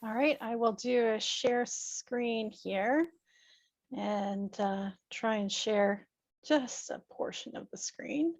All right, I will do a share screen here and try and share just a portion of the screen.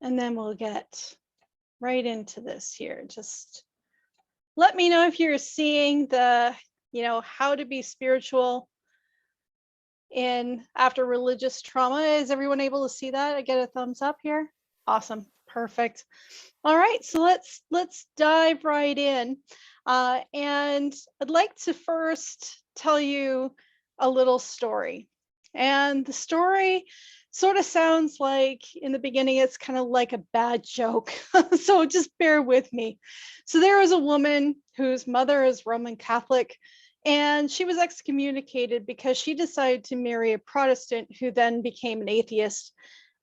And then we'll get right into this here. Just let me know if you're seeing the, how to be spiritual in after religious trauma. Is everyone able to see that? I get a thumbs up here. Awesome, perfect. All right, so let's dive right in. And I'd like to first tell you a little story. And the story sort of sounds like, in the beginning, it's kind of like a bad joke. So just bear with me. So there was a woman whose mother is Roman Catholic, and she was excommunicated because she decided to marry a Protestant who then became an atheist.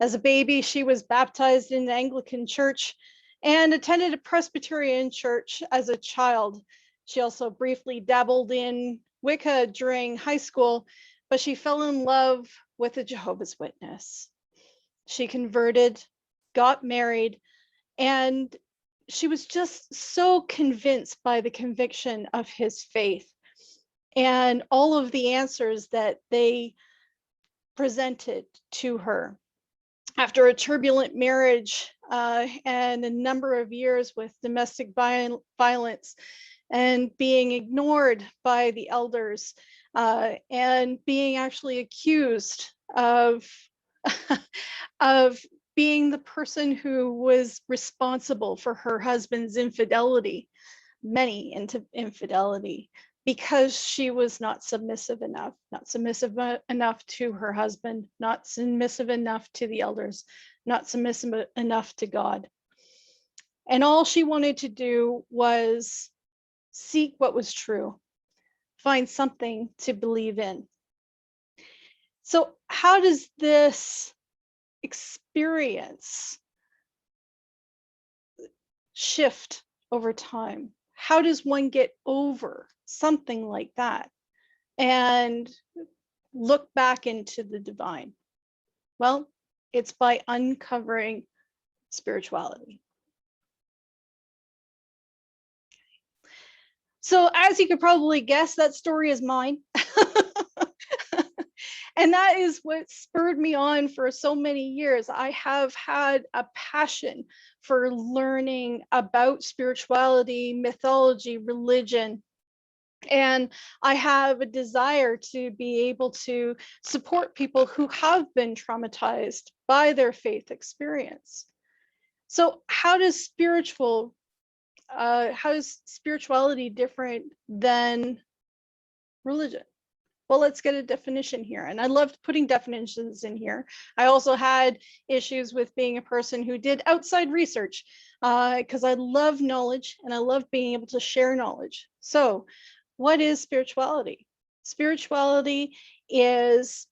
As a baby, she was baptized in the Anglican church and attended a Presbyterian church as a child. She also briefly dabbled in Wicca during high school, but she fell in love with a Jehovah's Witness. She converted, got married, and she was just so convinced by the conviction of his faith and all of the answers that they presented to her. After a turbulent marriage and a number of years with domestic violence and being ignored by the elders and being actually accused of of being the person who was responsible for her husband's infidelity, many into infidelity, because she was not submissive enough, not submissive enough to her husband, not submissive enough to the elders, not submissive enough to God. And all she wanted to do was seek what was true, find something to believe in. So how does this experience shift over time? How does one get over something like that and look back into the divine? Well, it's by uncovering spirituality. So as you could probably guess, that story is mine. And that is what spurred me on for so many years. I have had a passion for learning about spirituality, mythology, religion. And I have a desire to be able to support people who have been traumatized by their faith experience. So how is spirituality different than religion? Well, let's get a definition here. And I loved putting definitions in here. I also had issues with being a person who did outside research because I love knowledge and I love being able to share knowledge. So what is spirituality? Spirituality is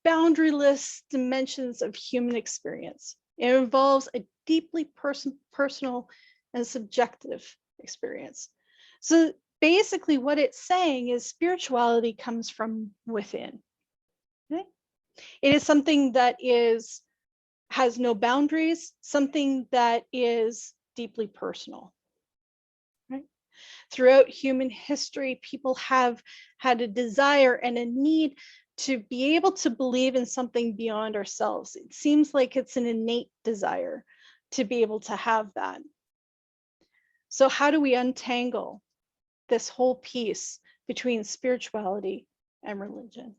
boundaryless dimensions of human experience. It involves a deeply personal and subjective experience. So basically what it's saying is spirituality comes from within. Okay? It is something that has no boundaries, something that is deeply personal. Right? Throughout human history, people have had a desire and a need to be able to believe in something beyond ourselves. It seems like it's an innate desire to be able to have that. So how do we untangle this whole piece between spirituality and religion?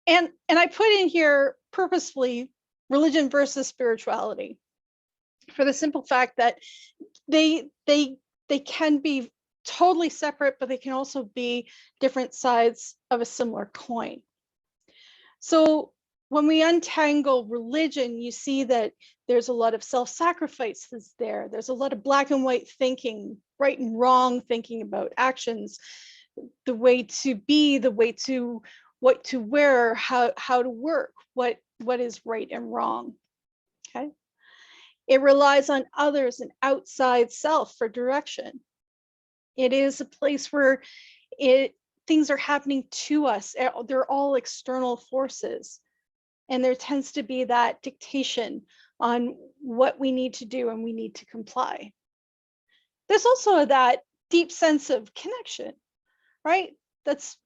And I put in here purposefully religion versus spirituality for the simple fact that they can be totally separate, but they can also be different sides of a similar coin. So when we untangle religion, you see that there's a lot of self-sacrifices there. There's a lot of black and white thinking, right and wrong thinking about actions, the way to be, the way to what to wear, how to work, what is right and wrong. Okay. It relies on others and outside self for direction. It is a place where things are happening to us. They're all external forces. And there tends to be that dictation on what we need to do and we need to comply. There's also that deep sense of connection, right? That's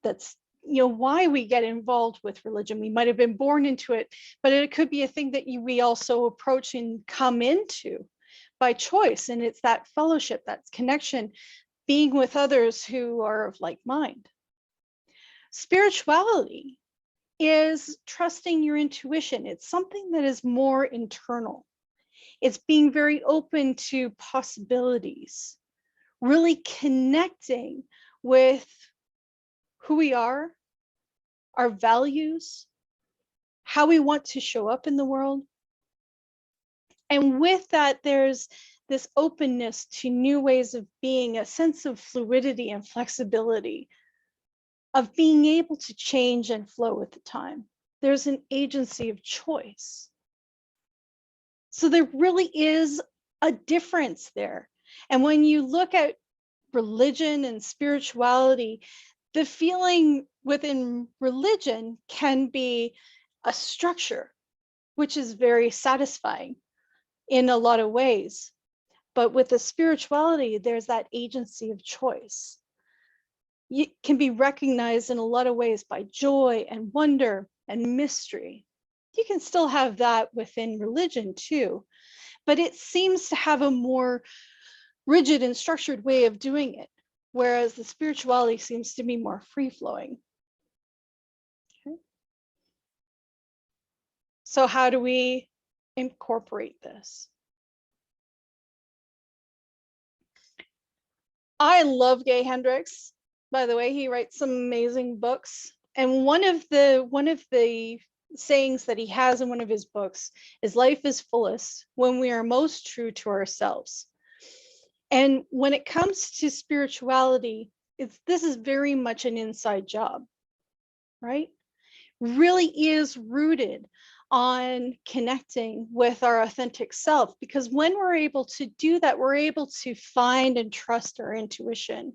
why we get involved with religion. We might have been born into it, but it could be a thing that we also approach and come into by choice. And it's that fellowship, that connection, being with others who are of like mind. Spirituality is trusting your intuition. It's something that is more internal. It's being very open to possibilities, really connecting with who we are, our values, how we want to show up in the world. And with that, there's this openness to new ways of being, a sense of fluidity and flexibility, of being able to change and flow with the time. There's an agency of choice. So there really is a difference there. And when you look at religion and spirituality, the feeling within religion can be a structure, which is very satisfying in a lot of ways. But with the spirituality, there's that agency of choice. It can be recognized in a lot of ways by joy and wonder and mystery. You can still have that within religion too, but it seems to have a more rigid and structured way of doing it, whereas the spirituality seems to be more free-flowing. Okay. So how do we incorporate this? I love Gay Hendricks. By the way, he writes some amazing books. And one of the sayings that he has in one of his books is, life is fullest when we are most true to ourselves. And when it comes to spirituality, this is very much an inside job, right? Really is rooted on connecting with our authentic self, because when we're able to do that, we're able to find and trust our intuition.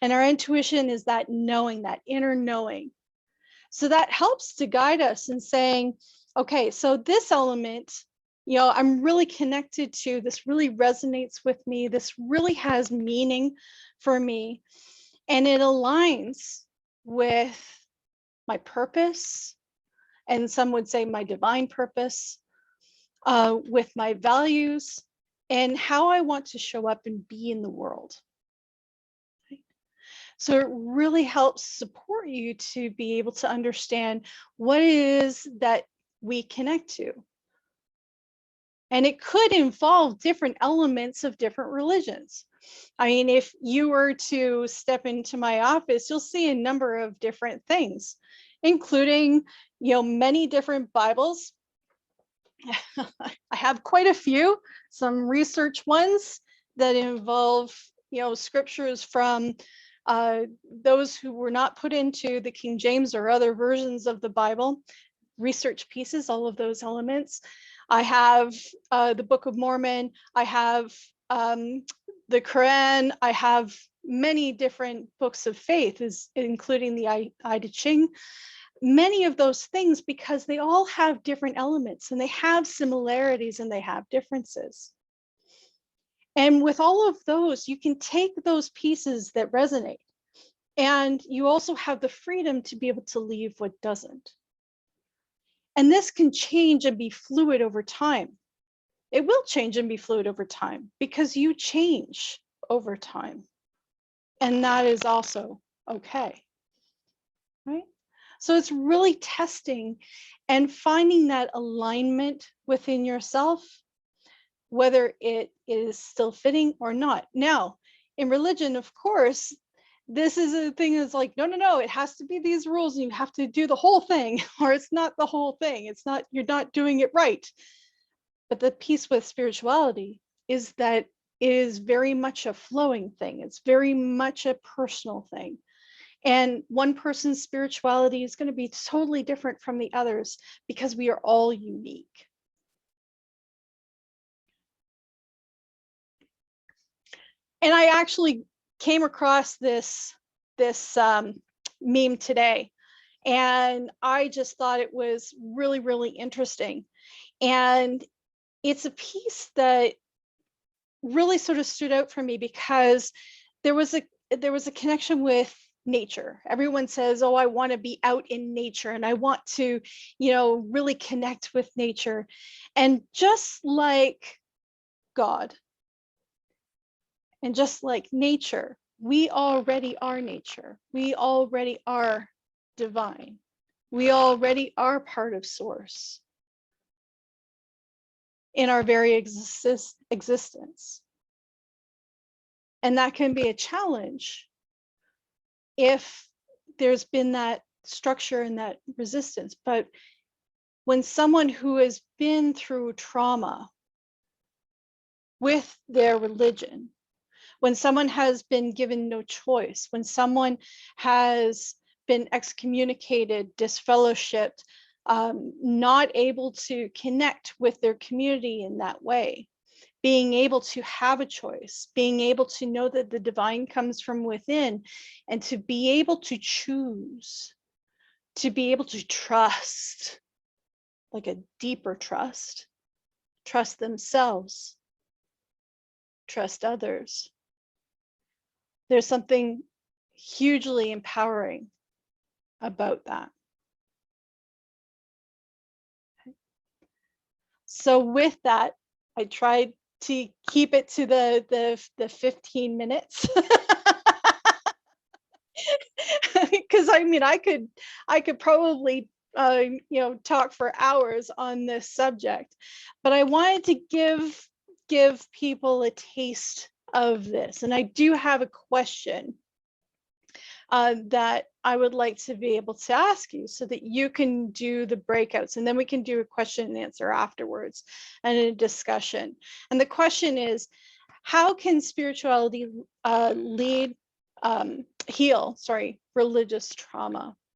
And our intuition is that knowing, that inner knowing. So that helps to guide us in saying, okay, so this element, I'm really connected to, this really resonates with me, this really has meaning for me, and it aligns with my purpose, and some would say my divine purpose, with my values, and how I want to show up and be in the world. So it really helps support you to be able to understand what it is that we connect to. And it could involve different elements of different religions. I mean, if you were to step into my office, you'll see a number of different things, including, many different Bibles. I have quite a few, some research ones that involve, scriptures from those who were not put into the King James or other versions of the Bible, research pieces, all of those elements. I have the Book of Mormon. I have the Quran. I have many different books of faith, including the I Ching. Many of those things, because they all have different elements and they have similarities and they have differences. And with all of those, you can take those pieces that resonate, and you also have the freedom to be able to leave what doesn't. And this can change and be fluid over time. It will change and be fluid over time because you change over time. And that is also okay, right? So it's really testing and finding that alignment within yourself, whether it is still fitting or not. Now, in religion, of course, this is a thing that's like, no, it has to be these rules and you have to do the whole thing, or it's not the whole thing. It's not, you're not doing it right. But the piece with spirituality is that it is very much a flowing thing. It's very much a personal thing. And one person's spirituality is going to be totally different from the others because we are all unique. And I actually came across this meme today. And I just thought it was really, really interesting. And it's a piece that really sort of stood out for me because there was a connection with nature. Everyone says, oh, I want to be out in nature and I want to, really connect with nature. And just like God, and just like nature, we already are nature. We already are divine. We already are part of source in our very existence. And that can be a challenge if there's been that structure and that resistance. But when someone who has been through trauma with their religion, when someone has been given no choice, when someone has been excommunicated, disfellowshipped, not able to connect with their community in that way, being able to have a choice, being able to know that the divine comes from within, and to be able to choose, to be able to trust, like a deeper trust themselves, trust others. There's something hugely empowering about that. So with that, I tried to keep it to the 15 minutes. Because I mean, I could probably talk for hours on this subject, but I wanted to give people a taste of this. And I do have a question that I would like to be able to ask you so that you can do the breakouts, and then we can do a question and answer afterwards and a discussion. And the question is, how can spirituality heal religious trauma?